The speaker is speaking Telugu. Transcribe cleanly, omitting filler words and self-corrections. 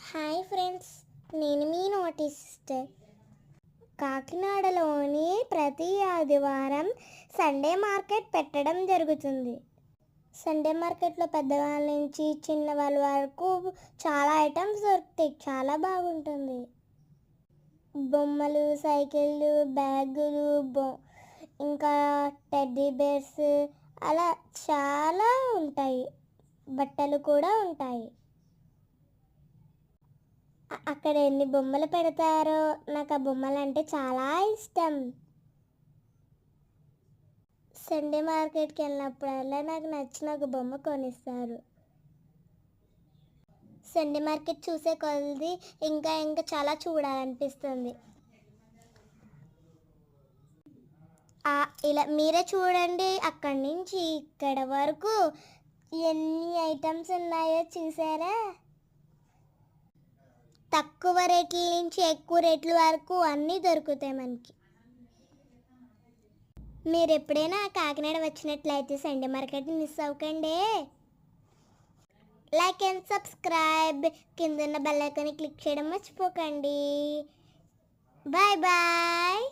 హాయ్ ఫ్రెండ్స్, నేను మీ నోటి సిస్టర్. కాకినాడలోని ప్రతి ఆదివారం సండే మార్కెట్ పెట్టడం జరుగుతుంది. సండే మార్కెట్లో పెద్దవాళ్ళ నుంచి చిన్నవాళ్ళ వరకు చాలా ఐటమ్స్ దొరుకుతాయి. చాలా బాగుంటుంది. బొమ్మలు, సైకిళ్ళు, బ్యాగులు, ఇంకా టెడ్డీ బేర్స్ అలా చాలా ఉంటాయి. బట్టలు కూడా ఉంటాయి. అక్కడ ఎన్ని బొమ్మలు పెడతారో, నాకు ఆ బొమ్మలు అంటే చాలా ఇష్టం. సండే మార్కెట్కి వెళ్ళినప్పుడల్లా నాకు నచ్చిన ఒక బొమ్మ కొనిస్తారు. సండే మార్కెట్ చూసే కొలది ఇంకా ఇంకా చాలా చూడాలనిపిస్తుంది. ఇలా మీరే చూడండి, అక్కడి నుంచి ఇక్కడ వరకు ఎన్ని ఐటమ్స్ ఉన్నాయో చూసారా? తక్కువ రేట్ల నుంచి ఎక్కువ రేట్ల వరకు అన్నీ దొరుకుతాయి మనకి. మీరు ఎప్పుడైనా కాకినాడ వచ్చినట్లయితే సండే మార్కెట్ని మిస్ అవ్వకండి. లైక్ అండ్ సబ్స్క్రైబ్, కింద ఉన్న బెల్ ఐకాన్ని క్లిక్ చేయడం మర్చిపోకండి. Bye bye.